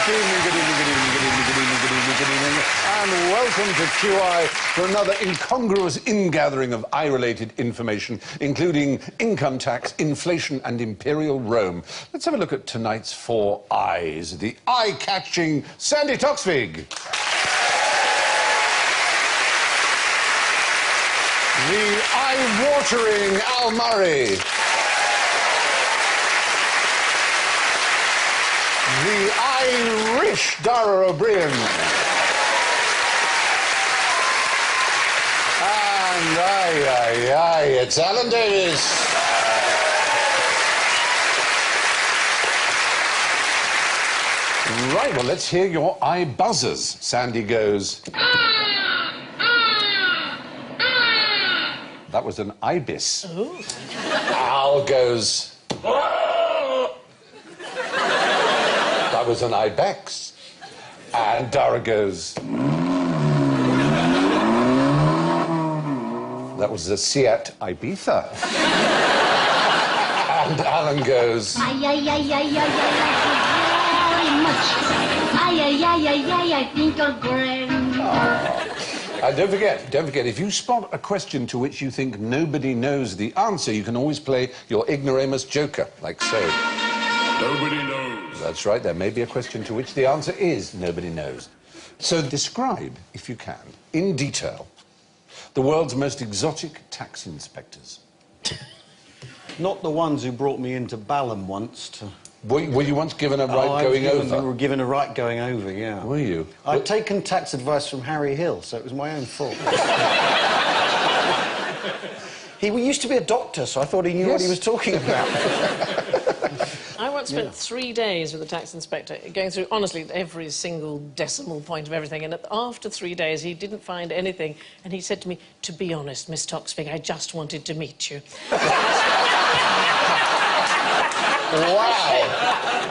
And welcome to QI for another incongruous ingathering of eye-related information, including income tax, inflation and imperial Rome. Let's have a look at tonight's four eyes. The eye-catching Sandy Toksvig. The eye-watering Al Murray. The Irish Dara O'Brien. And it's Alan Davis. Right, well, let's hear your eye buzzers. Sandy goes... That was an ibis. Ooh. Al goes... That was an ibex. And Dara goes... That was a Seat Ibiza. And Alan goes... Very much. I think you're great. And don't forget, if you spot a question to which you think nobody knows the answer, you can always play your ignoramus joker, like so. Nobody knows. That's right, there may be a question to which the answer is nobody knows. So describe, if you can, in detail, the world's most exotic tax inspectors. Not the ones who brought me into Balham once to... Were you once given a right going over? We were given a right going over, yeah. Were you? I'd taken tax advice from Harry Hill, so it was my own fault. He used to be a doctor, so I thought he knew what he was talking about. I once spent 3 days with the tax inspector, going through, honestly, every single decimal point of everything, and after 3 days, he didn't find anything, and he said to me, "To be honest, Miss Toksvig, I just wanted to meet you." Wow!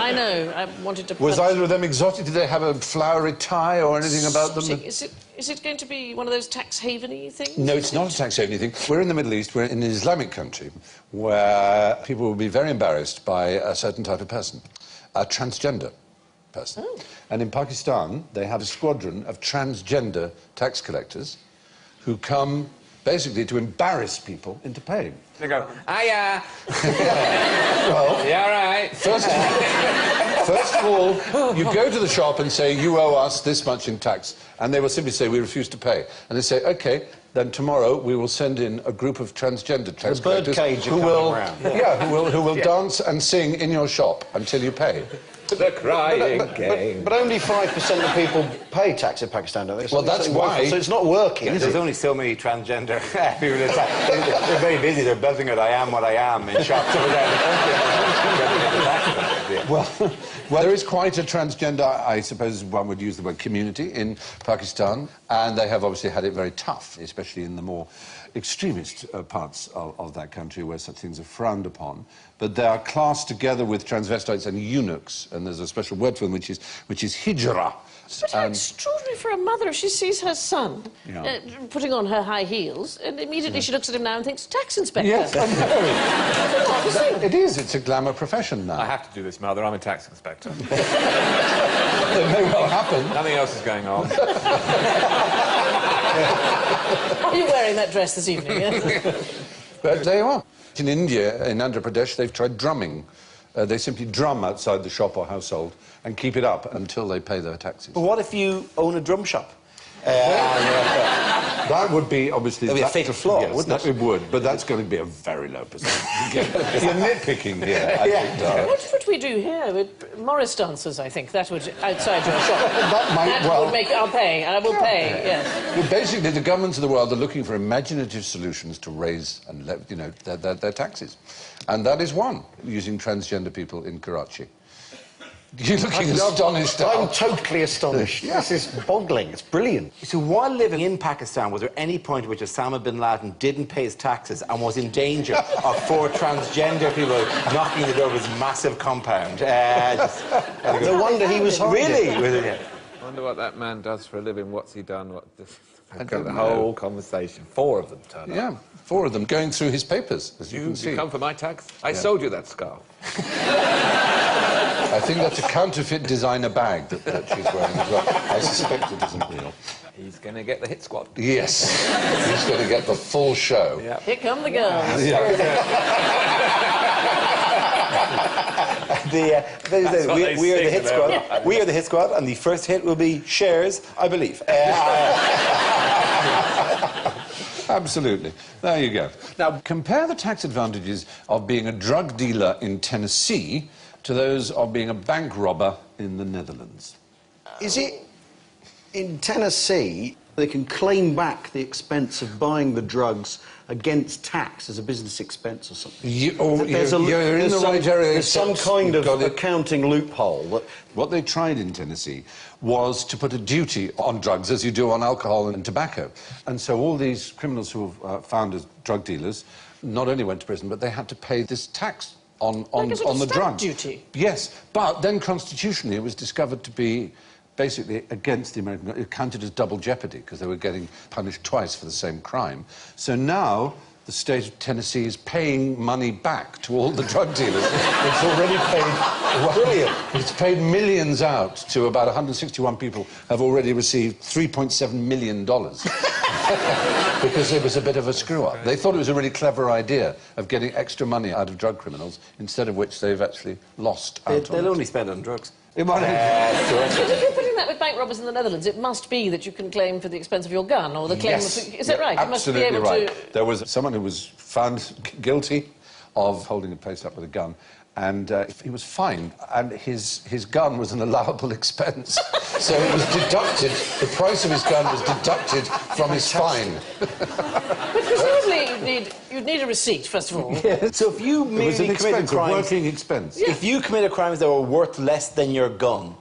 I know, I wanted to... Was either of them exotic? Did they have a flowery tie or anything about them? Is it going to be one of those tax haven-y things? No, it's not a tax haven-y thing. We're in the Middle East, we're in an Islamic country, where people will be very embarrassed by a certain type of person, a transgender person. Oh. And in Pakistan, they have a squadron of transgender tax collectors who come basically to embarrass people into paying. They go, hiya! Well, yeah, all right. First of all, you go to the shop and say, "You owe us this much in tax," and they will simply say, "We refuse to pay." And they say, "OK, then tomorrow we will send in a group of transgender tax collectors who will dance and sing in your shop until you pay." The crying game. But only 5% of people pay tax in Pakistan, don't they? Well, that's why... So it's not working, is it? There's only so many transgender people. They're very busy. They're belting out, "I am what I am," in shops over there in the country. Well, there is quite a transgender, I suppose one would use the word community, in Pakistan, and they have obviously had it very tough, especially in the more extremist parts of that country where such things are frowned upon. But they are classed together with transvestites and eunuchs, and there's a special word for them which is hijra. But how extraordinary for a mother if she sees her son putting on her high heels, and immediately she looks at him now and thinks, "Tax inspector." Yes, I know. It is. It's a glamour profession now. I have to do this, Mother. I'm a tax inspector. It may well happen. Nothing else is going on. Are you wearing that dress this evening? Yes? But there you are. In India, in Andhra Pradesh, they've tried drumming. They simply drum outside the shop or household and keep it up until they pay their taxes. But what if you own a drum shop? That would be, obviously... That would be a fatal flaw, wouldn't it? It would, but that's going to be a very low percentage. You're nitpicking here, I think, Dara. What would we do here with Morris dancers, I think? That would, outside your shop. That would make... I'll pay, I will pay, yes. Well, basically, the governments of the world are looking for imaginative solutions to raise and, their taxes. And that is one, using transgender people in Karachi. You're looking astonished. I'm totally astonished. This is boggling. It's brilliant. So while living in Pakistan, was there any point at which Osama bin Laden didn't pay his taxes and was in danger of 4 transgender people knocking the door of his massive compound? No wonder he was hiding. Really? I wonder what that man does for a living. What's he done? I got the whole conversation. 4 of them turned up. Yeah, 4 of them going through his papers, as you can see. You come for my tax? I sold you that scarf. I think that's a counterfeit designer bag that she's wearing as well. I suspect it isn't real. He's going to get the hit squad. Yes, he's going to get the full show. Yeah. Here come the girls. Yeah. We are the hit squad. We are the hit squad, and the first hit will be shares, I believe. Absolutely. There you go. Now, compare the tax advantages of being a drug dealer in Tennessee to those of being a bank robber in the Netherlands. Is it in Tennessee they can claim back the expense of buying the drugs against tax as a business expense or something? You're in the right area. There's some kind of accounting loophole. That... What they tried in Tennessee was to put a duty on drugs, as you do on alcohol and tobacco. And so all these criminals who were found as drug dealers not only went to prison, but they had to pay this tax on the drugs. Duty. Yes, but then constitutionally it was discovered to be basically against the American... It counted as double jeopardy because they were getting punished twice for the same crime. So now the state of Tennessee is paying money back to all the drug dealers. It's already paid... Brilliant. It's paid millions out to about 161 people have already received $3.7 million. Because it was a bit of a screw-up. They thought it was a really clever idea of getting extra money out of drug criminals, instead of which they've actually lost out on it. They'll only spend on drugs. If you're putting that with bank robbers in the Netherlands, it must be that you can claim for the expense of your gun, or the claim of... Is that right? Absolutely you must be able right. There was someone who was found guilty of holding a place up with a gun, and he was fined, and his gun was an allowable expense. So it was deducted, the price of his gun was deducted from his fine. But presumably you'd need a receipt, first of all. Yeah. So if you merely committed crimes... a working expense. Yeah. If you committed crimes that were worth less than your gun,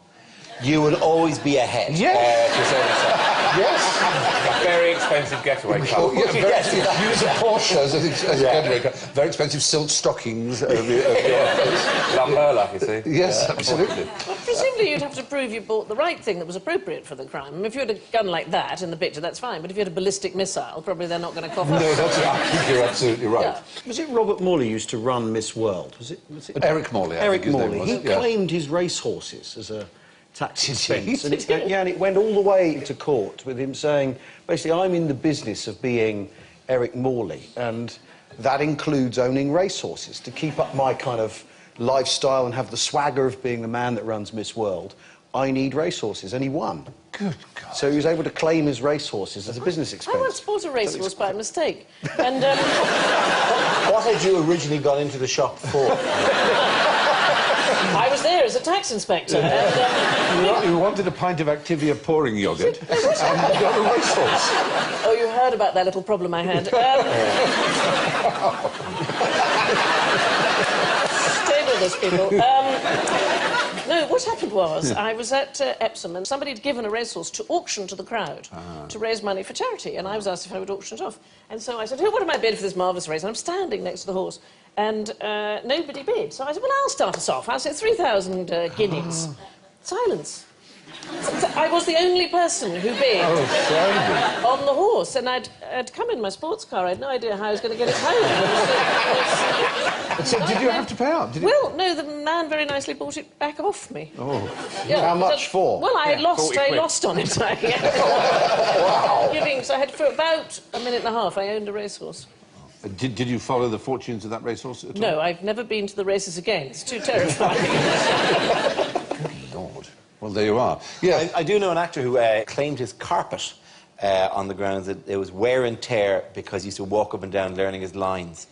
you would always be ahead. Yes. Very expensive getaway car. Oh, yeah, use a Porsche as a getaway car. Very expensive silk stockings. Lumberla, you see. Yes, absolutely. Well, presumably you'd have to prove you bought the right thing that was appropriate for the crime. I mean, if you had a gun like that in the picture, that's fine. But if you had a ballistic missile, probably they're not going to cough up. No, I think you're absolutely right. Yeah. Was it Robert Morley used to run Miss World? Was it Eric Morley, I think his name was. He claimed his racehorses as a tax expense. And it went all the way to court with him saying, basically, I'm in the business of being Eric Morley, and that includes owning racehorses to keep up my kind of lifestyle and have the swagger of being the man that runs Miss World. I need racehorses, and he won. Good God. So he was able to claim his racehorses as a business expense. I once bought a racehorse by mistake. And, What had you originally gone into the shop for? I was there as a tax inspector. And, You wanted a pint of Activia pouring yoghurt, and you got a racehorse. Oh, you heard about that little problem I had. Stay with us, people. No, what happened was, I was at Epsom, and somebody had given a racehorse to auction to the crowd to raise money for charity, and I was asked if I would auction it off. And so I said, "Who would have I bid for this marvellous race?" And I'm standing next to the horse, and nobody bid. So I said, "Well, I'll start us off. I'll say 3,000 guineas." Silence. I was the only person who bid on the horse, and I'd come in my sports car. I had no idea how I was going to get it home. So did you have to pay out? Well, no, the man very nicely bought it back off me. Oh. Yeah, How much for? Well, I lost on it. Wow. So I had, for about a minute and a half, I owned a racehorse. Did you follow the fortunes of that racehorse at all? No, I've never been to the races again. It's too terrifying. Good Lord. Well, there you are. Yeah. I do know an actor who claimed his carpet on the grounds that it was wear and tear because he used to walk up and down learning his lines.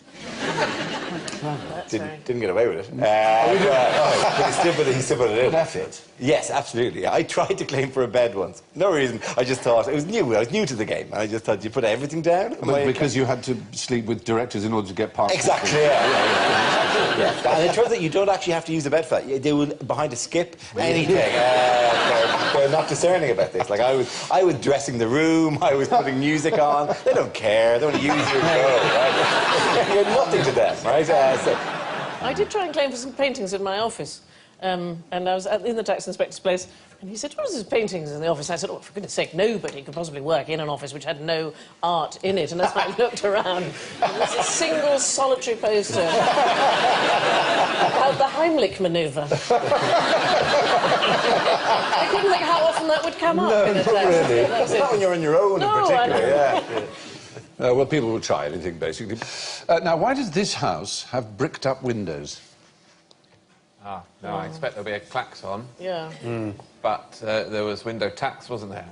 Didn't get away with it. But he still put it in. Good effort. Yes, absolutely. I tried to claim for a bed once. No reason. I just thought, it was new. I was new to the game. And I just thought, you put everything down? Because you had to sleep with directors in order to get past. Exactly, yeah. And it turns out you don't actually have to use a bed for that. They will, behind a skip, anything. They're not discerning about this. Like, I was dressing the room, I was putting music on. They don't care. They want to use your go, right? You're nothing to them, right? I did try and claim for some paintings in my office. And I was in the tax inspector's place, and he said, "What is this paintings in the office?" I said, "Oh, for goodness sake, nobody could possibly work in an office which had no art in it." And as I looked around, there was a single solitary poster about the Heimlich manoeuvre. I couldn't think how often that would come up in a tax. Really. Not when you're on your own in particular, yeah. Well, people will try anything, basically. Now, why does this house have bricked-up windows? Ah, no, I expect there'll be a klaxon. Yeah. But there was window tax, wasn't there?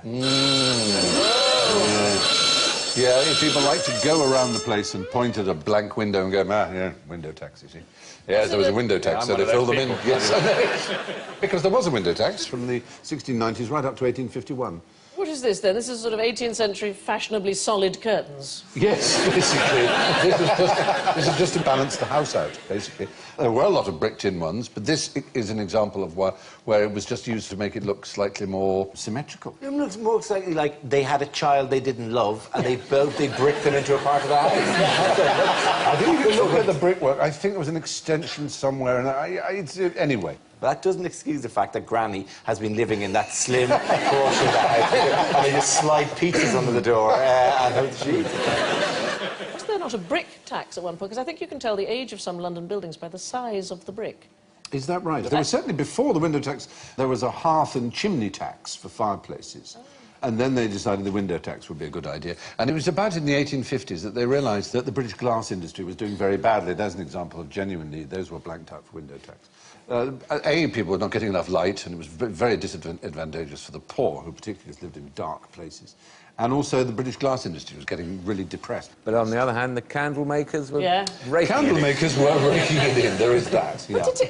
Yeah, people like to go around the place and point at a blank window and go, yeah, window tax, you see. Yeah, there was a window tax, so they filled them in. Yes, because there was a window tax from the 1690s right up to 1851. What is this, then? This is sort of 18th century fashionably solid curtains. Yes, basically. This is just to balance the house out, basically. There were a lot of bricked-in ones, but this is an example of where it was just used to make it look slightly more symmetrical. It looks more slightly like they had a child they didn't love, and they bricked them into a part of the house. I think if you look at the brickwork, I think there was an extension somewhere, and anyway. That doesn't excuse the fact that Granny has been living in that slim portion of the house, and they just slide pizzas under the door and out the sheet. Was there not a brick tax at one point? Because I think you can tell the age of some London buildings by the size of the brick. Is that right? There was certainly, before the window tax, there was a hearth and chimney tax for fireplaces. And then they decided the window tax would be a good idea. And it was about in the 1850s that they realised that the British glass industry was doing very badly. There's an example of genuinely, those were blanked out for window tax. People were not getting enough light, and it was very disadvantageous for the poor, who particularly lived in dark places. And also the British glass industry was getting really depressed. But on the other hand, the candle makers were raking candle makers were raking it in, there is that. Yeah. But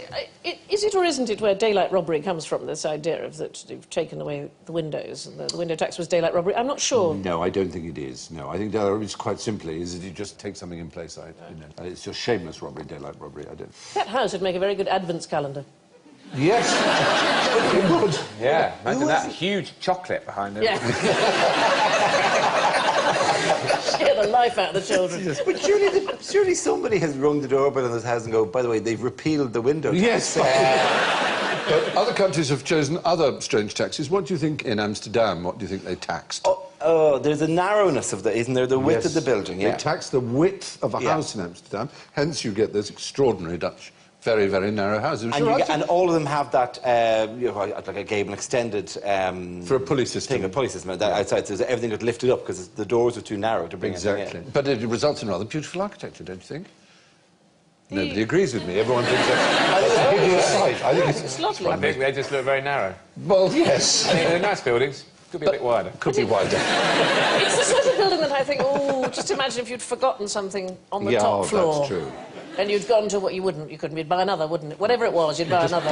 is it or isn't it where daylight robbery comes from, this idea of that you've taken away the windows and the window tax was daylight robbery? I'm not sure. No, I don't think it is. No, I think it's quite simply is that you just take something in place. It's just shameless robbery, daylight robbery. I don't. That house would make a very good Advents calendar. Yes, it would. Yeah, imagine that huge chocolate behind it. Yeah. Scare the life out of the children. But surely somebody has rung the doorbell in this house and go, by the way, they've repealed the window tax. Yes. But other countries have chosen other strange taxes. What do you think in Amsterdam? What do you think they taxed? Oh, there's a narrowness of the, isn't there? The width of the building, They tax the width of a house in Amsterdam. Hence, you get those extraordinary Dutch, very, very narrow houses. And all of them have that, like a gable extended... for a pulley system. A pulley system. Outside, so everything got lifted up because the doors were too narrow to bring exactly. In. But it results in rather beautiful architecture, don't you think? Nobody agrees with me. Everyone thinks that's a hideous sight. I think it's lovely. I think they just look very narrow. Well, yes. I mean, they're nice buildings. Could be a bit wider. Could be wider. It's the sort of building that I think, just imagine if you'd forgotten something on the top floor. That's true. And you'd gone to what you wouldn't. You couldn't. You'd buy another, wouldn't it? Whatever it was, you'd buy another.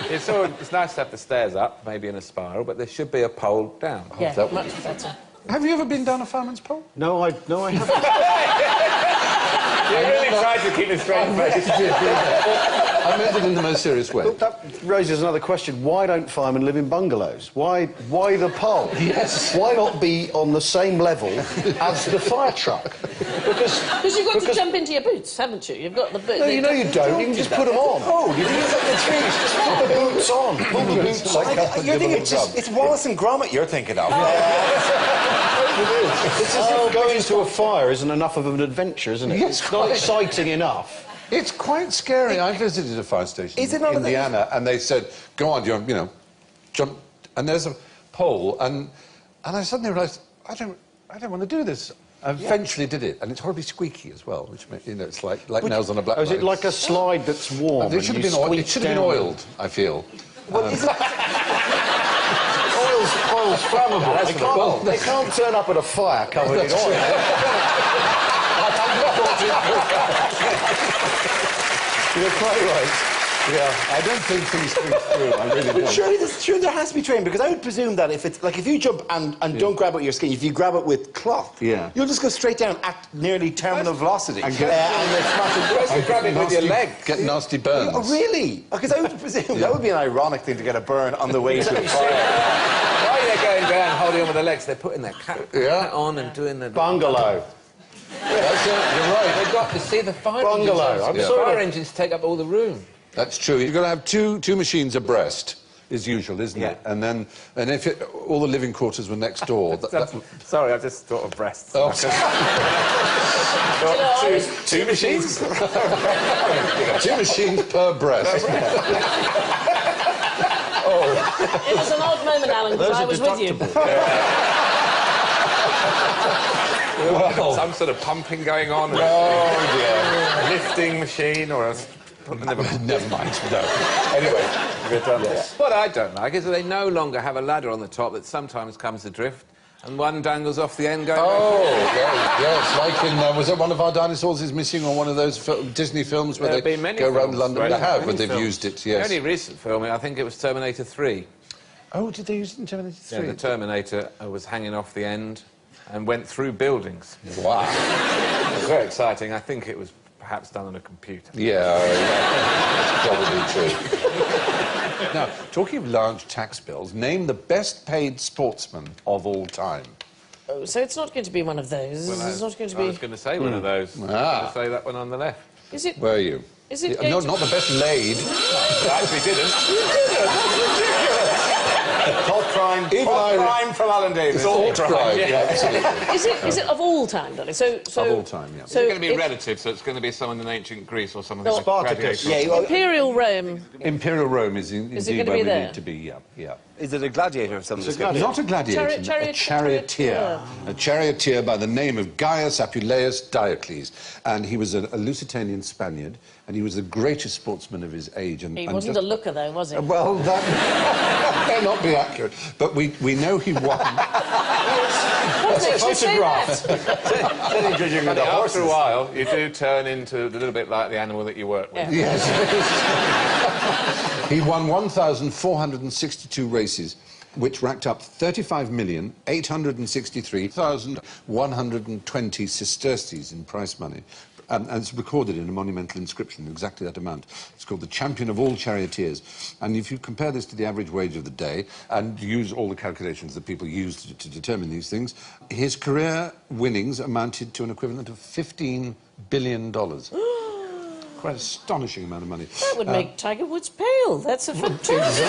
It's nice to have the stairs up, maybe in a spiral, but there should be a pole down. Yeah, much better. Have you ever been down a fireman's pole? No, I haven't. You really tried to keep a straight face. I meant it in the most serious way. Look, that raises another question. Why don't firemen live in bungalows? Why the pole? Yes. Why not be on the same level as the fire truck? Because you've got to jump into your boots, haven't you? You've got the boots. No, you know you don't. You can just put them on. Oh, you can just put the boots on. Pull the boots on. You're thinking it's Wallace and Gromit you're thinking of. It's as if going to a fire isn't enough of an adventure, isn't it? Yes, it's not exciting enough. It's quite scary. I visited a fire station in Indiana, and they said, "Go on, jump." And there's a pole, and I suddenly realised I don't want to do this. I eventually did it, and it's horribly squeaky as well, which it's like nails on a blackboard. Is it like a slide that's warm? It should have been oiled. I feel. Well, Oil's flammable. They can't turn up at a fire covered in oil. You're quite right. Yeah, I don't think things think through. I really don't. Surely there has to be training, because I would presume that if you jump and don't grab it with your skin, if you grab it with cloth, you'll just go straight down at nearly terminal velocity and grab it with your leg. Get nasty burns. Oh, really? Because I would presume that would be an ironic thing to get a burn on the way to a fire. While they're going down, holding on with their legs, they're putting their cap on and doing the bungalow. That's it, you're right. They've got to see the fire bungalow. engines. Fire engines take up all the room. That's true. You've got to have two machines abreast, is usual, isn't it? And then, and if all the living quarters were next door... Sorry, I just thought of breasts. Oh. Two machines? Two machines per breast. It was an odd moment, Alan, because I was with you. Well, some sort of pumping going on. Lifting machine or a... Never mind, no. Anyway, we're done. What I don't like is that they no longer have a ladder on the top that sometimes comes adrift and one dangles off the end going... yes, like in... was it One of Our Dinosaurs is Missing, or one of those Disney films where they go around London? They have, but they've used it, yes. The only recent film, I think it was Terminator 3. Oh, did they use it in Terminator 3? Yeah, the Terminator was hanging off the end and went through buildings. Wow. It was very exciting. I think it was perhaps done on a computer. Yeah, that's probably true. Now, talking of large tax bills, name the best-paid sportsman of all time. Oh, so it's not going to be one of those. Well, it's not going to be... I was going to say one of those. I was going to say that one on the left. Is it... Where are you? Is it No, not the best laid. I actually didn't. You didn't? That's ridiculous. Thought crime. Crime from Alan Davis. It's all crime, yeah, absolutely. Is it of all time, darling? So of all time, yeah. So it's going to be relative, so it's going to be someone in ancient Greece or someone who's Spartacus. Imperial Rome. Imperial Rome is indeed gonna where be we there? need to be, yeah. Is it a gladiator of some description? Not a gladiator, a charioteer. A charioteer by the name of Gaius Apuleius Diocles. And he was a Lusitanian Spaniard, and he was the greatest sportsman of his age. And, He wasn't a looker, though, was he? Well, that may not be accurate, but we know he won. What makes you say that? After a while, you do turn into a little bit like the animal that you work with. Yeah. Yes. He won 1,462 races, which racked up 35,863,120 sesterces in prize money. And it's recorded in a monumental inscription, exactly that amount. It's called the Champion of all Charioteers. And if you compare this to the average wage of the day and use all the calculations that people use to determine these things, his career winnings amounted to an equivalent of $15 billion. Quite an astonishing amount of money. That would make Tiger Woods pale. That's a fantastic...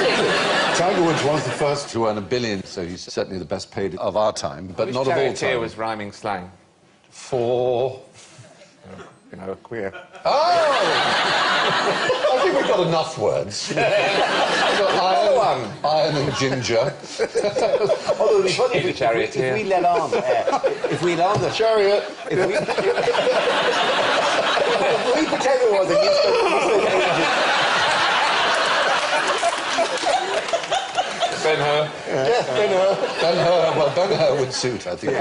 Tiger Woods was the first to earn $1 billion, so he's certainly the best paid of our time, but not of all time. Which was rhyming slang? For... You know, queer. Oh! I think we've got enough words. We've got iron and ginger. Although it'd be funny if we let on. If we let on the chariot. If we pretend it was a Ben-Hur. Yes, Ben-Hur. Ben-Hur. Well, Ben-Hur would suit, I think.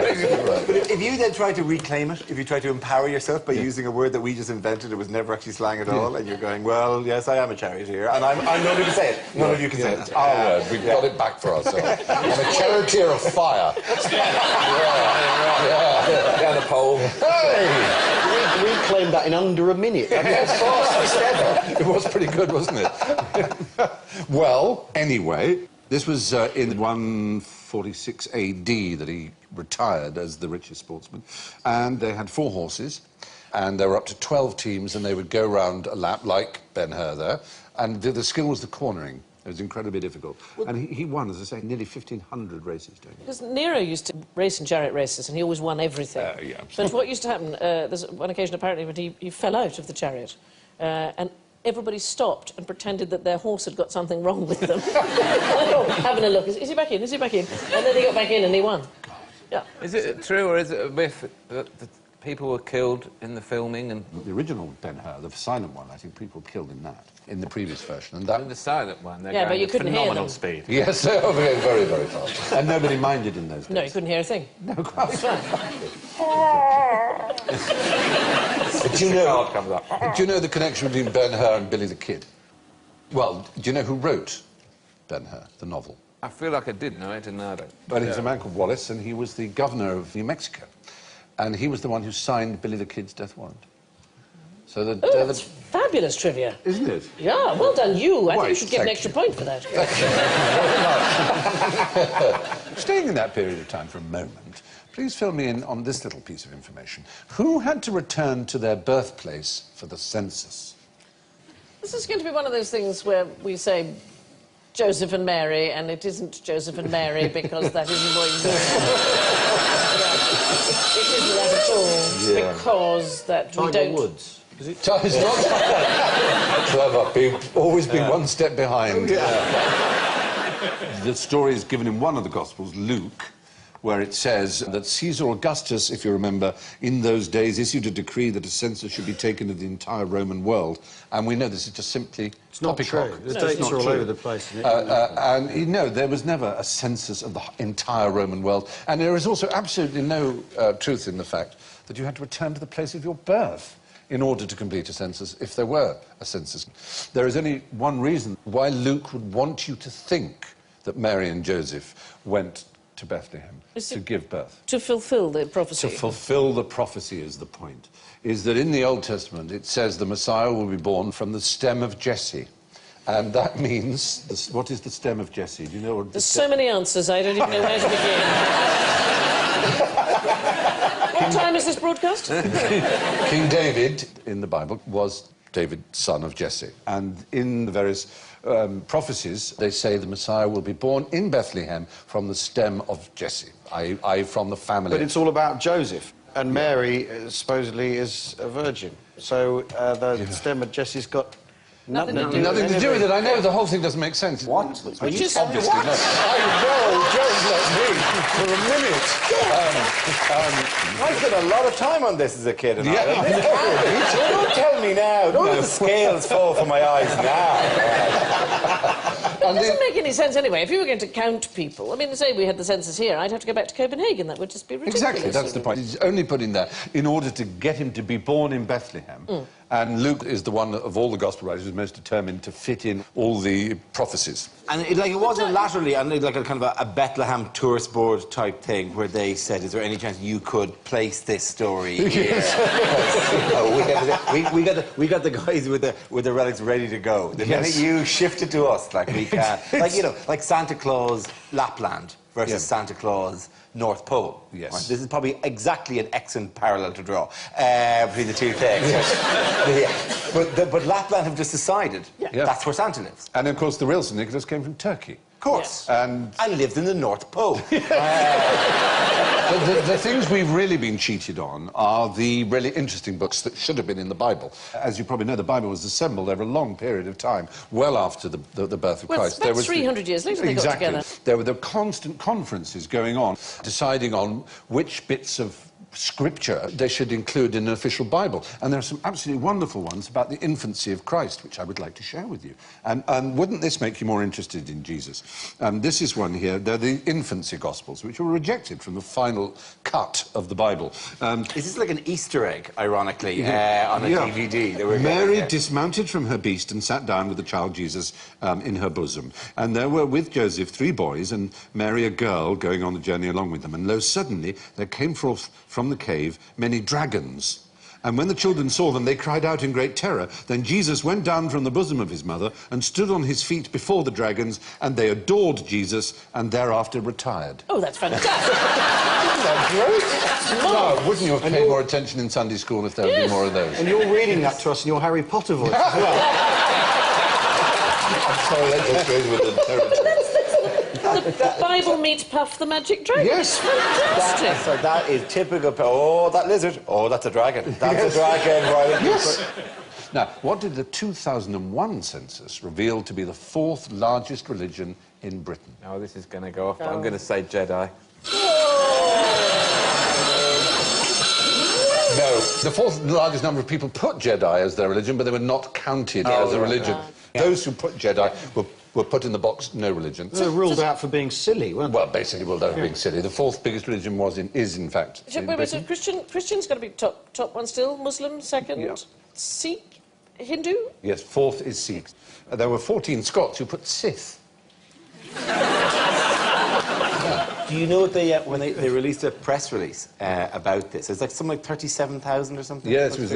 But if you then try to reclaim it, if you try to empower yourself by using a word that we just invented, it was never actually slang at all, and you're going, well, yes, I am a charioteer, and I'm none of you can say it. None of you can say it. Our word. We've got it back for ourselves. I'm a charioteer of fire. Down the pole. Hey! We claimed that in under a minute. It was pretty good, wasn't it? Well, anyway, this was in 146 AD that he retired as the richest sportsman. And they had 4 horses, and there were up to 12 teams, and they would go round a lap, like Ben-Hur there. And the skill was the cornering. It was incredibly difficult. Well, and he won, as I say, nearly 1,500 races doing it. Because Nero used to race in chariot races, and he always won everything. Yeah. But what used to happen, there's one occasion apparently when he fell out of the chariot, and everybody stopped and pretended that their horse had got something wrong with them. Having a look, is he back in, is he back in? And then he got back in and he won. Yeah. Is it true or is it a myth that people were killed in the filming? And the original Ben-Hur, the silent one, I think people were killed in that, in the previous version. And that... in the silent one, they're Yeah, going but you at couldn't hear phenomenal them. speed. Yes, they were going very, very fast. And nobody minded in those days. No, you couldn't hear a thing. No, quite. Do you know the connection between Ben-Hur and Billy the Kid? Well, do you know who wrote Ben-Hur, the novel? I feel like I did know it, and I don't. But he's a man called Wallace, and he was the governor of New Mexico. And he was the one who signed Billy the Kid's death warrant. So That's fabulous trivia. Isn't it? Yeah, well done, you. I think Why, you should get an thank extra you. point for that. Staying in that period of time for a moment, please fill me in on this little piece of information. Who had to return to their birthplace for the census? This is going to be one of those things where we say Joseph and Mary, and it isn't Joseph and Mary because that isn't what you It isn't that at all, because that we don't... Woods. Is it? It's not clever. Always been one step behind. The story is given in one of the Gospels, Luke, where it says that Caesar Augustus, if you remember, in those days issued a decree that a census should be taken of the entire Roman world. And we know this is just simply poppycock. The dates are all over the place, isn't it? And, you know, there was never a census of the entire Roman world. And there is also absolutely no truth in the fact that you had to return to the place of your birth in order to complete a census, if there were a census. There is only one reason why Luke would want you to think that Mary and Joseph went to Bethlehem to give birth. To fulfil the prophecy. To fulfil the prophecy is the point. Is that in the Old Testament it says the Messiah will be born from the stem of Jesse. And that means... what is the stem of Jesse? Do you know what... There's so many answers, I don't even know where to begin. What time is this broadcast? King David, in the Bible, was David, son of Jesse. And in the various prophecies, they say the Messiah will be born in Bethlehem from the stem of Jesse, i.e. from the family. But it's all about Joseph. And Mary, supposedly, is a virgin. So the stem of Jesse's got nothing to do with it. I know the whole thing doesn't make sense. What? Are you obviously not. I know, Joe's let me for a minute. I spent a lot of time on this as a kid. And don't tell me now. Don't let the scales fall from my eyes now. It doesn't make any sense anyway. If you were going to count people, I mean, say we had the census here, I'd have to go back to Copenhagen. That would just be ridiculous. Exactly, that's the point. He's only put in there in order to get him to be born in Bethlehem. And Luke is the one of all the Gospel writers who's most determined to fit in all the prophecies. And it wasn't laterally, and like a kind of a Bethlehem tourist board type thing where they said, is there any chance you could place this story here? we got the guys with the relics ready to go. The minute you shifted to us, like we can, like, you know, like Santa Claus Lapland versus Santa Claus North Pole. Yes. Right? This is probably exactly an excellent parallel to draw between the two things. But Lapland have just decided that's where Santa lives. And, of course, the real St. Nicholas came from Turkey. Of course. And lived in the North Pole. The things we've really been cheated on are the really interesting books that should have been in the Bible. As you probably know, the Bible was assembled over a long period of time, well after the birth of Christ. Well, it's about 300 years later they got together. There were the constant conferences going on, deciding on which bits of scripture they should include in an official Bible. And there are some absolutely wonderful ones about the infancy of Christ, which I would like to share with you. And wouldn't this make you more interested in Jesus? This is one here. They're the infancy Gospels, which were rejected from the final cut of the Bible. Is this like an Easter egg, ironically, on a DVD? Mary dismounted from her beast and sat down with the child Jesus in her bosom. And there were with Joseph 3 boys and Mary a girl going on the journey along with them. And lo, suddenly there came forth from the cave many dragons. And when the children saw them, they cried out in great terror. Then Jesus went down from the bosom of his mother and stood on his feet before the dragons, and they adored Jesus and thereafter retired. Oh, that's fantastic. Isn't that great? No, wouldn't you have paid more attention in Sunday school if there had been more of those? And you're reading that to us in your Harry Potter voice as well. I'm sorry, that just goes with the territory. The Bible meets Puff the Magic Dragon. Yes. Fantastic. That is typical. Oh, that lizard. Oh, that's a dragon. That's a dragon. Right? Yes. Now, what did the 2001 census reveal to be the 4th largest religion in Britain? Oh, this is going to go off. I'm going to say Jedi. No, the 4th largest number of people put Jedi as their religion, but they were not counted as a religion. Those who put Jedi were put in the box no religion. They were ruled out for being silly, weren't they? Well, basically ruled out for being silly. The 4th biggest religion is in fact in Wait, so Britain. Christian's got to be top one still, Muslim second, Sikh, Hindu? Yes, 4th is Sikhs. There were 14 Scots who put Sith. Do you know what when they released a press release about this? It's like something like 37,000 or something. Yes, it was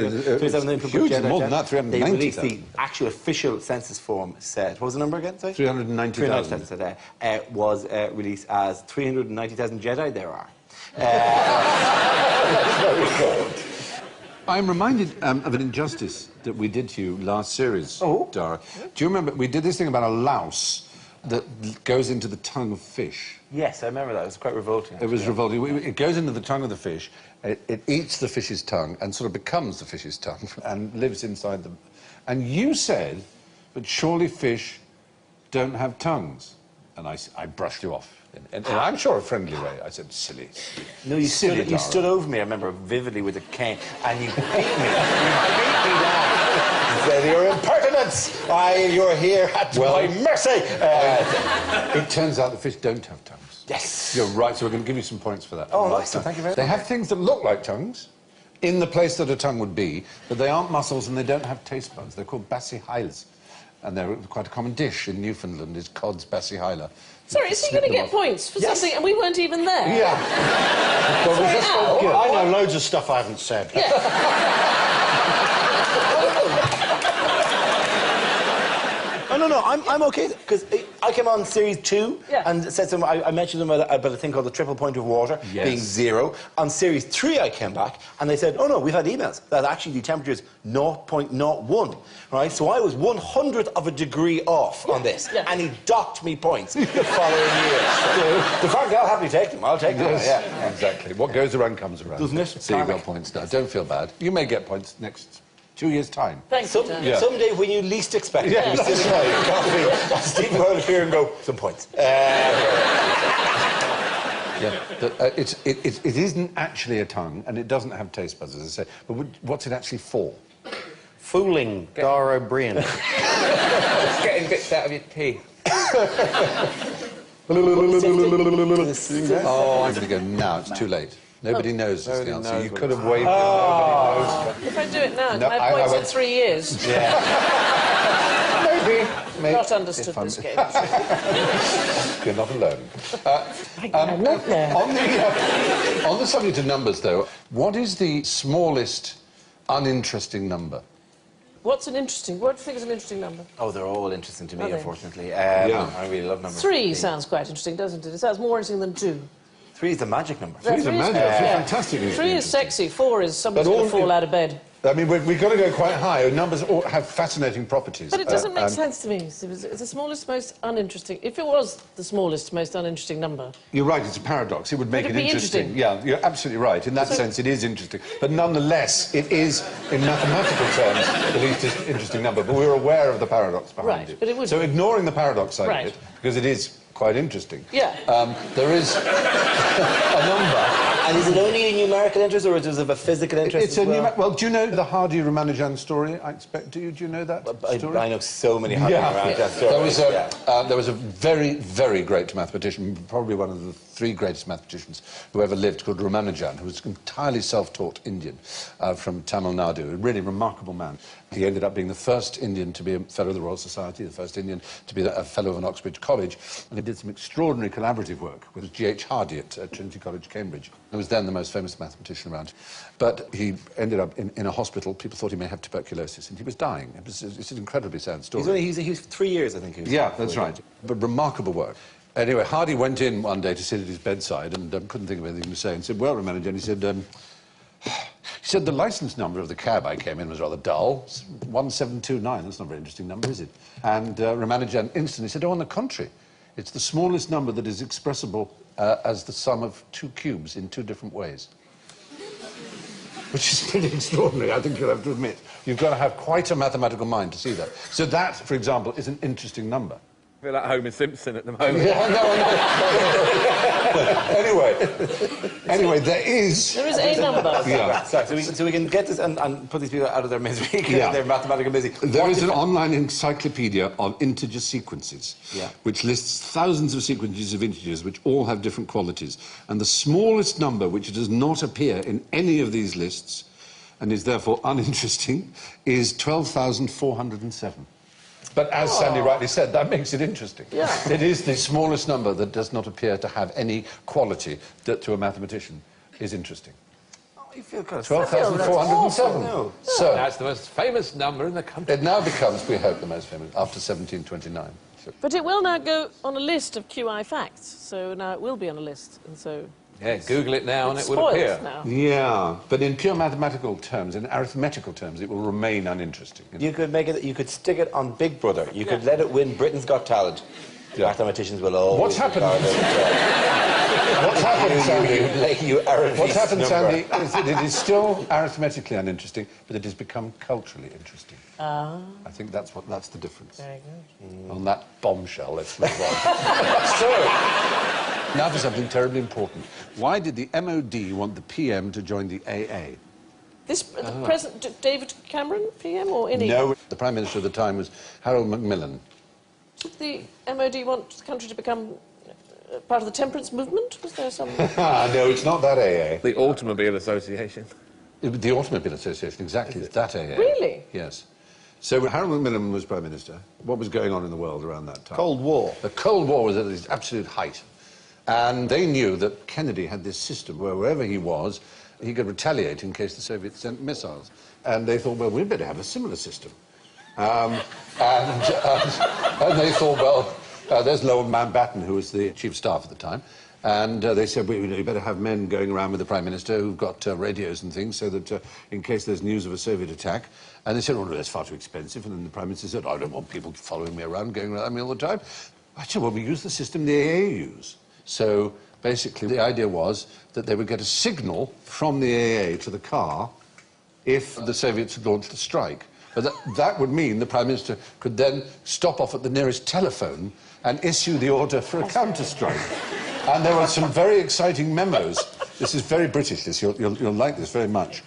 huge, more than that, 390,000. They released the actual official census form said, what was the number again? Sorry? 390,000. 390,000 was released as 390,000 Jedi there are. I'm reminded of an injustice that we did to you last series, Dara. Do you remember, we did this thing about a louse that goes into the tongue of fish. Yes, I remember that. It was quite revolting. It was revolting. It goes into the tongue of the fish, it eats the fish's tongue and sort of becomes the fish's tongue and lives inside them. And you said, but surely fish don't have tongues. And I brushed you off. And I'm sure a friendly way. I said, silly. No, you stood over me, I remember, vividly with a cane, and you beat me. You beat me down. You said, your impertinence! You're here at my mercy! It turns out the fish don't have tongues. Yes. You're right, so we're going to give you some points for that. Oh, nice. Thank you very much. They have things that look like tongues in the place that a tongue would be, but they aren't muscles and they don't have taste buds. They're called bassihylas. And they're quite a common dish in Newfoundland, is cod's bassihyla. Sorry, is he going to get points for something and we weren't even there? Yeah. Well, we just I know loads of stuff I haven't said. No, I'm okay, because I came on series 2 and said something, I mentioned them about a thing called the triple point of water being 0. On series 3 I came back and they said, oh no, we've had emails that actually the temperature is 0.01, right? So I was 1/100th of a degree off on this, and he docked me points the following year. So the fact I'll happily take them, I'll take them. Yeah, exactly. What goes around comes around. Doesn't it? So you got points now. Don't feel bad. You may get points next 2 years' time. Thanks, Someday when you least expect it, you sit in coffee, Stephen will appear and go, some points. It isn't actually a tongue, and it doesn't have taste buds, as I say. But what's it actually for? Fooling Dara Brian. It's getting bits out of your teeth. Oh, I'm going to go now. It's too late. Nobody knows the answer. You could have waved. Nobody knows. If I do it now, I have points in 3 years. Yeah. Maybe. Not understood this game. You're not alone. I'm not there. On the subject of numbers, though, what is the smallest uninteresting number? What's an interesting... What do you think is an interesting number? Oh, they're all interesting to me, unfortunately. Yeah. I really love numbers. 3 sounds quite interesting, doesn't it? It sounds more interesting than 2. 3 is the magic number. 3 is a magic. Fantastic. 3 is sexy. 4 is somebody's going to fall out of bed. I mean, we've got to go quite high. Numbers all have fascinating properties. But it doesn't make sense to me. It's the smallest, most uninteresting... If it was the smallest, most uninteresting number... You're right, it's a paradox. It would make it interesting. interesting. Yeah, you're absolutely right. In that sense, it is interesting. But nonetheless, it is, in mathematical terms, the least interesting number. But we're aware of the paradox behind it. But it would so ignoring the paradox side of it, because it is quite interesting. Yeah. There is a number... And is it only a numerical interest, or is it of a physical interest It's as well? Well, do you know the Hardy-Ramanujan story, I expect? Do you know that story? I know so many Hardy-Ramanujan stories. There was a very, very great mathematician, probably one of the 3 greatest mathematicians who ever lived, called Ramanujan, who was an entirely self-taught Indian from Tamil Nadu, a really remarkable man. He ended up being the first Indian to be a Fellow of the Royal Society, the first Indian to be a Fellow of an Oxbridge College, and he did some extraordinary collaborative work with G.H. Hardy at Trinity College, Cambridge. He was then the most famous mathematician around. But he ended up in a hospital. People thought he may have tuberculosis, and he was dying. It's an incredibly sad story. He was 3 years, I think. He was that's right. But remarkable work. Anyway, Hardy went in one day to sit at his bedside and couldn't think of anything to say, and said, well, Ramanujan, he said, the license number of the cab I came in was rather dull. 1729, that's not a very interesting number, is it? And Ramanujan instantly said, oh, on the contrary, it's the smallest number that is expressible as the sum of 2 cubes in 2 different ways. Which is pretty extraordinary, I think you'll have to admit. You've got to have quite a mathematical mind to see that. So that, for example, is an interesting number. I feel like Homer Simpson at the moment. Yeah, anyway, there is a number. Yeah. So we can get this and put these people out of their misery, their mathematical misery. There is an online encyclopedia of integer sequences, which lists thousands of sequences of integers which all have different qualities. And the smallest number which does not appear in any of these lists, and is therefore uninteresting, is 12,407. But as Sandy rightly said, that makes it interesting. Yeah. It is the smallest number that does not appear to have any quality that, to a mathematician, is interesting. Oh, you feel kind of... 12,407. No. So That's the most famous number in the country. it now becomes, we hope, the most famous, after 1729. So. But it will now go on a list of QI facts, so now it will be on a list, and so... Yeah, Google it now and it will Spoiled appear. now. Yeah, but in pure mathematical terms, in arithmetical terms, it will remain uninteresting. You could make it. You could stick it on Big Brother. You could let it win Britain's Got Talent. Yeah. Mathematicians will always. What's happened? What's happened, Sandy? What's happened, Sandy, is that it is still arithmetically uninteresting, but it has become culturally interesting. I think that's the difference. Very good. On that bombshell, let's move on. So, now for something terribly important. Why did the MOD want the PM to join the AA? The President, David Cameron, PM, or any? No, the Prime Minister of the time was Harold Macmillan. Did the MOD want the country to become part of the temperance movement? Was there some... No, it's not that AA. The Automobile Association. The Automobile Association, exactly. It's that AA. Really? Yes. So when Harold Macmillan was Prime Minister, what was going on in the world around that time? Cold War. The Cold War was at its absolute height. And they knew that Kennedy had this system where wherever he was, he could retaliate in case the Soviets sent missiles. And they thought, well, we'd better have a similar system. And they thought, well, there's Lord Mountbatten, who was the Chief of Staff at the time, and they said, well, you better have men going around with the Prime Minister who've got radios and things so that in case there's news of a Soviet attack. And they said, oh, no, that's far too expensive. And then the Prime Minister said, I don't want people following me around, going around me all the time. I said, well, we use the system the AA use. So basically the idea was that they would get a signal from the AA to the car if the Soviets had launched a strike. But that would mean the Prime Minister could then stop off at the nearest telephone and issue the order for a counter-strike. And there were some very exciting memos. This is very British, this. You'll like this very much.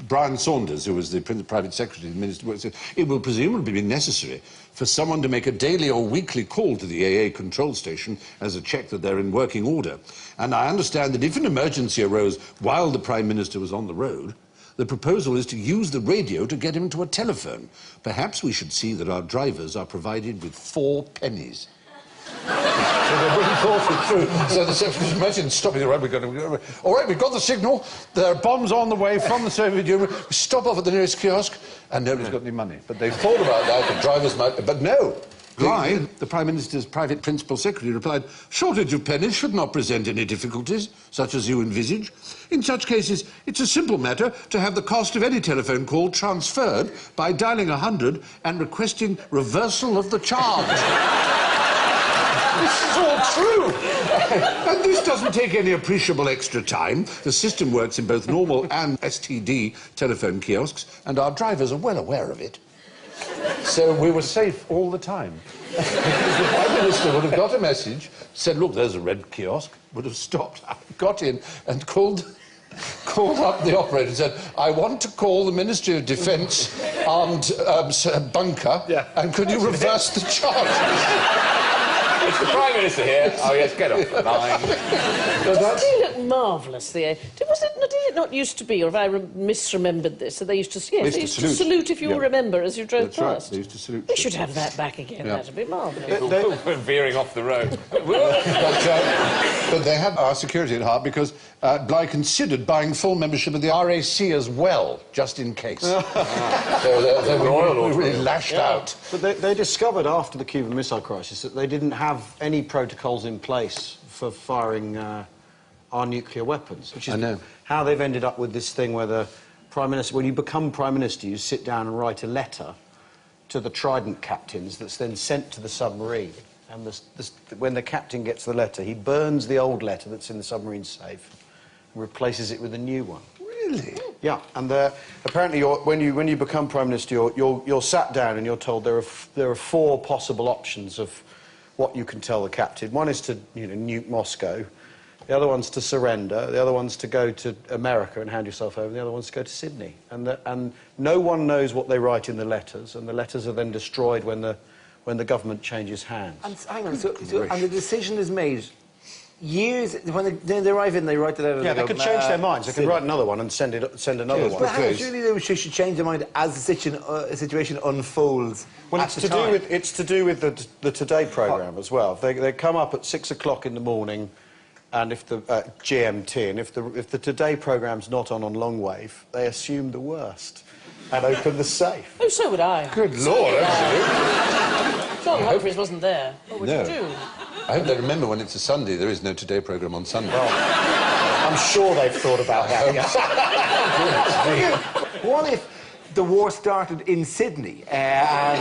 Brian Saunders, who was the private secretary of the Minister, said, it will presumably be necessary for someone to make a daily or weekly call to the AA control station as a check that they're in working order. And I understand that if an emergency arose while the Prime Minister was on the road, the proposal is to use the radio to get him to a telephone. Perhaps we should see that our drivers are provided with 4 pennies. So they really thought it through. So the secretary, imagine stopping the road. All right, we've got the signal. There are bombs on the way from the Soviet Union. We stop off at the nearest kiosk, and nobody's got any money. But they thought about that. The drivers might. But no. Bly, the Prime Minister's private principal secretary, replied, shortage of pennies should not present any difficulties, such as you envisage. In such cases, it's a simple matter to have the cost of any telephone call transferred by dialing 100 and requesting reversal of the charge. This is all true. And this doesn't take any appreciable extra time. The system works in both normal and STD telephone kiosks, and our drivers are well aware of it. So we were safe all the time. The Prime Minister would have got a message, said, look, there's a red kiosk, would have stopped, got in and called up the operator and said, I want to call the Ministry of Defence armed bunker, and could you reverse the charge? It's the Prime Minister here. Oh, yes, get off the line. Doesn't he look marvellous, the did it not used to be, or have I misremembered this, that they used to, yes, they used to salute if you remember as you drove That's past? Right, they used to salute. We should have that back again, that'd be marvellous. We're veering off the road. But they had our security at heart because Bly considered buying full membership of the RAC as well, just in case. So they were really lashed out. But they discovered after the Cuban Missile Crisis that they didn't have any protocols in place for firing our nuclear weapons, which is how they've ended up with this thing where the Prime Minister, when you become Prime Minister, you sit down and write a letter to the Trident captains that's then sent to the submarine. And when the captain gets the letter, he burns the old letter that's in the submarine safe and replaces it with a new one. Really? Yeah, and apparently when you become Prime Minister, you're sat down and you're told there are 4 possible options of what you can tell the captain. One is to nuke Moscow, the other one's to surrender, the other one's to go to America and hand yourself over, and the other one's to go to Sydney. And no one knows what they write in the letters, and the letters are then destroyed when the government changes hands. And hang on, and the decision is made years when they arrive in, they write the letter. Yeah, they could change their minds. They could write another one and send another one. But hang on, surely they should change their mind as the situation unfolds. Well, it's to do with the Today programme as well. They come up at 6 o'clock in the morning, and if the GMT, and if the Today programme's not on long wave, they assume the worst and open the safe. Oh, so would I. Good Lord, absolutely. John Humphreys wasn't there. What would you do? I hope they remember when it's a Sunday, there is no Today programme on Sunday. I I'm sure they've thought about that. What if the war started in Sydney? And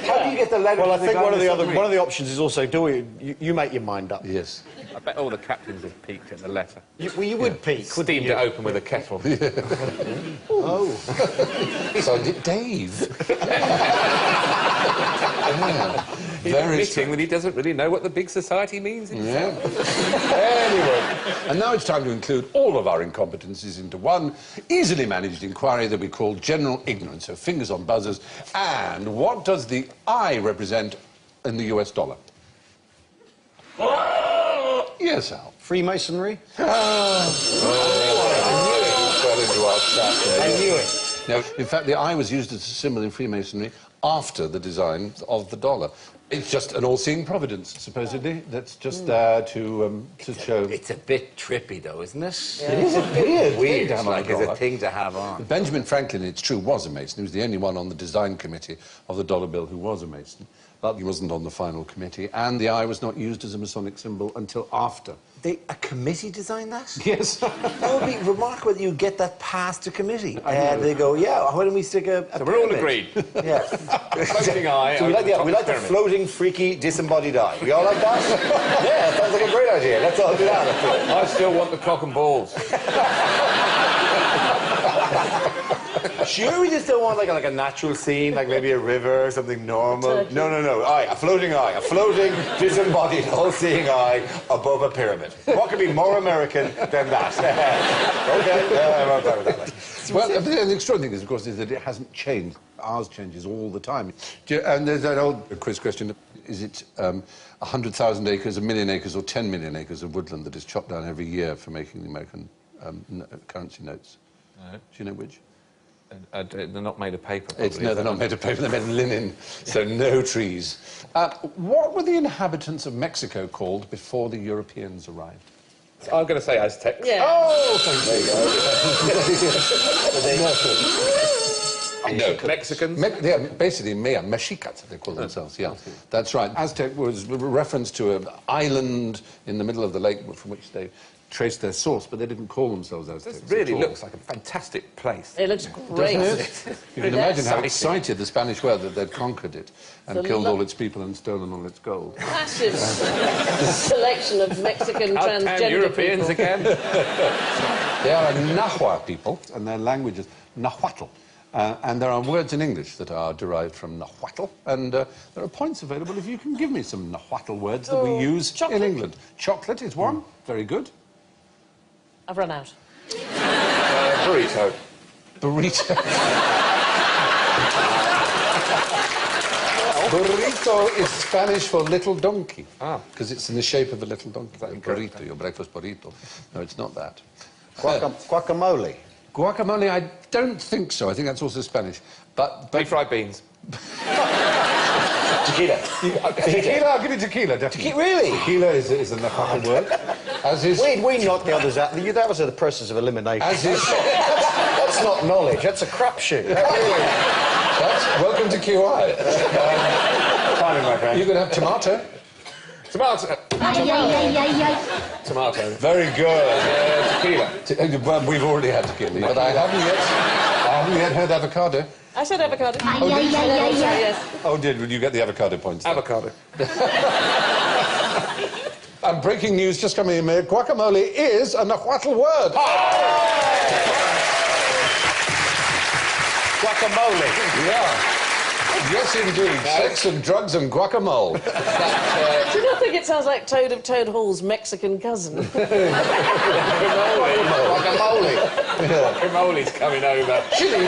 how do you get the letter? Well, I to the think guy one in of submarine? the options is also you make your mind up. Yes. I bet all the captains have peeked at the letter. You would peak. Steamed it open with a kettle. Oh. So did Dave. Yeah. He's Very admitting that he doesn't really know what the big society means. Yeah. Anyway, and now it's time to include all of our incompetencies into one easily managed inquiry that we call general ignorance. So fingers on buzzers. And what does the I represent in the US dollar? Yes, Al. Freemasonry? I knew it. Now, in fact, the I was used as a symbol in Freemasonry after the design of the dollar. It's just an all-seeing providence, supposedly. That's just there to show... It's a bit trippy, though, isn't it? It is a weird Weird, thing to have on like a it's a dollar. thing to have on. Benjamin Franklin, it's true, was a Mason. He was the only one on the design committee of the dollar bill who was a Mason. But he wasn't on the final committee, and the I was not used as a Masonic symbol until after. A committee designed that? Yes. That would be remarkable that you get that past a committee. And they go, yeah, why don't we stick a So we're all pyramid? agreed. Yeah. Floating eye. So we like the pyramid. floating, freaky, disembodied eye. We all like that? Yeah, that sounds like a great idea. Let's all do that. I still want the cock and balls. Sure, we just don't want like a natural scene, like maybe a river or something normal. No. Eye, a floating, disembodied, all-seeing eye above a pyramid. What could be more American than that? Okay, I'm okay with that. Well, the extraordinary thing is, of course, is that it hasn't changed. Ours changes all the time. And there's that old quiz question, is it 100,000 acres, 1 million acres, or 10 million acres of woodland that is chopped down every year for making the American currency notes? No. Do you know which? They're not made of paper. No, they're not made of paper, they're made of linen, so no trees. What were the inhabitants of Mexico called before the Europeans arrived? I'm going to say Aztecs. Yeah. Oh, thank you. No, Mexicans? Basically, Mexicans, they call themselves, yeah. That's right. Aztec was a reference to an island in the middle of the lake from which they traced their source, but they didn't call themselves Aztecs. This really at all. looks like a fantastic place. It looks great. Doesn't it? You can imagine how Exciting. excited the Spanish were that they'd conquered it and killed all its people and stolen all its gold. Massive selection of Mexican Out town transgender Europeans people. again. They are a Nahua people, and their language is Nahuatl. And there are words in English that are derived from Nahuatl, and there are points available if you can give me some Nahuatl words that we use chocolate. in England. Chocolate is one. Very good. I've run out. Burrito. Burrito. Burrito is Spanish for little donkey. Because it's in the shape of a little donkey. Burrito, your breakfast burrito. No, it's not that. Guacamole. Guacamole, I don't think so. I think that's also Spanish. But Refried beans. Tequila. tequila, I'll give you tequila, definitely. Really? Tequila is a Nahuatl word. As is... We knocked the others out. That was a process of elimination. As is... That's not knowledge. That's a crapshoot. Welcome to QI. Fine, my friend. You could have tomato. Tomato. Tomato. Very good. Tequila. Well, we've already had tequila, but I haven't yet heard avocado. I said avocado. Yes. Oh, will you get the avocado points? then? Avocado. And breaking news just coming in here, guacamole is a Nahuatl word. Guacamole. Yeah. Yes, indeed. Sex and drugs and guacamole. Do you not think it sounds like Toad of Toad Hall's Mexican cousin? Guacamole. Guacamole's coming over. Chili.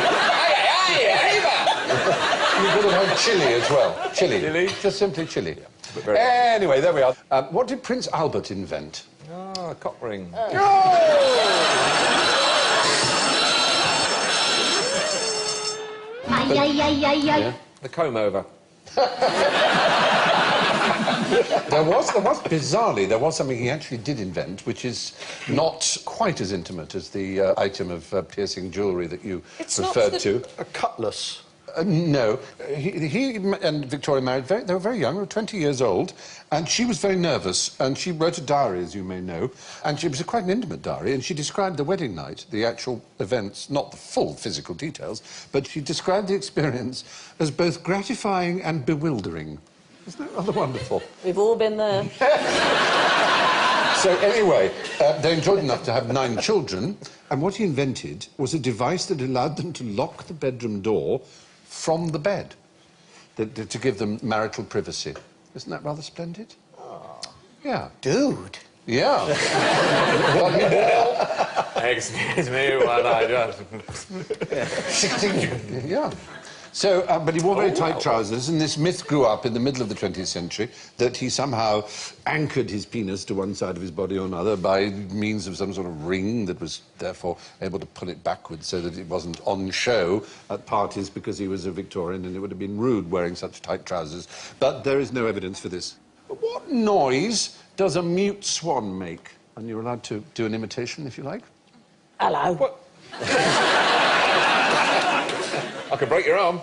You could have had chili as well. Chili. Chili? Just simply chili. very- Anyway, there we are. What did Prince Albert invent? Ah, a cock ring. The comb over. There was bizarrely, there was something he actually did invent, which is not quite as intimate as the item of piercing jewellery that you referred to. A cutlass. No. He and Victoria married they were very young, they were 20 years old, and she was very nervous, and she wrote a diary, as you may know, and it was quite an intimate diary, and she described the wedding night, the actual events, not the full physical details, but she described the experience as both gratifying and bewildering. Isn't that rather wonderful? We've all been there. So anyway, they enjoyed enough to have 9 children, and what he invented was a device that allowed them to lock the bedroom door from the bed, to give them marital privacy. Isn't that rather splendid? Oh. Yeah. Dude. Yeah. Excuse me while I just... Yeah. So, but he wore very tight trousers, and this myth grew up in the middle of the 20th century that he somehow anchored his penis to one side of his body or another by means of some sort of ring that was therefore able to pull it backwards so that it wasn't on show at parties because he was a Victorian and it would have been rude wearing such tight trousers. But there is no evidence for this. But what noise does a mute swan make? And you're allowed to do an imitation if you like. Hello. What? I could break your arm.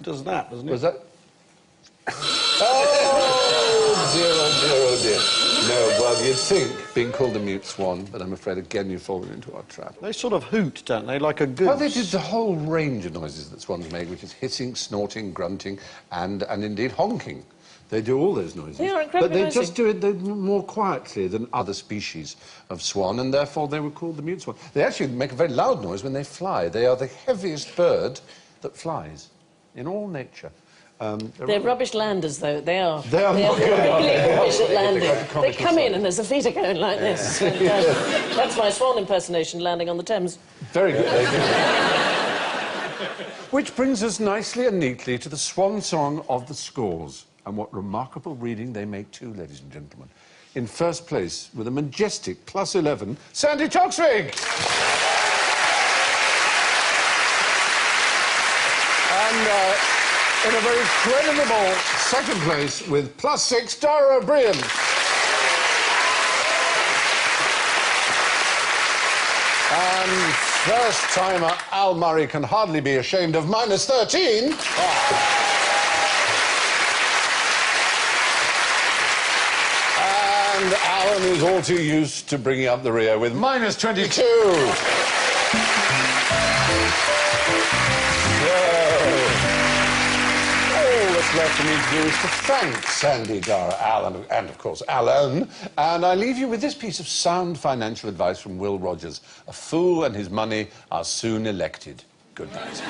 Does that, doesn't it? Was that? Oh, dear. No, well, you'd think being called a mute swan, but I'm afraid again you've fallen into our trap. They sort of hoot, don't they, like a goose? Well, they did the whole range of noises that swans make, which is hissing, snorting, grunting, and indeed honking. They do all those noises. They are incredibly But they noisy. just do it more quietly than other species of swan, and therefore they were called the mute swan. They actually make a very loud noise when they fly. They are the heaviest bird that flies in all nature. They're rubbish landers, though. They are. They are not really rubbish at They've landing. got the They comical come in side. and their feet are going like this. And, that's my swan impersonation landing on the Thames. Very good. Which brings us nicely and neatly to the swan song of the scores. And what remarkable reading they make too, ladies and gentlemen. In first place, with a majestic +11, Sandy Toksvig! And in a very creditable second place, with +6, Dara O'Brien. And first-timer Al Murray can hardly be ashamed of -13. And Alan is all too used to bringing up the rear with -22. All that's left for me to do is to thank Sandy, Dara, Alan, and of course Alan. And I leave you with this piece of sound financial advice from Will Rogers. A fool and his money are soon elected. Good night.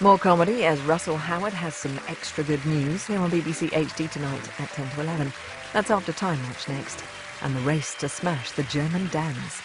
More comedy as Russell Howard has some extra good news here on BBC HD tonight at 10 to 11. That's after Time Watch next. And the race to smash the German Dans.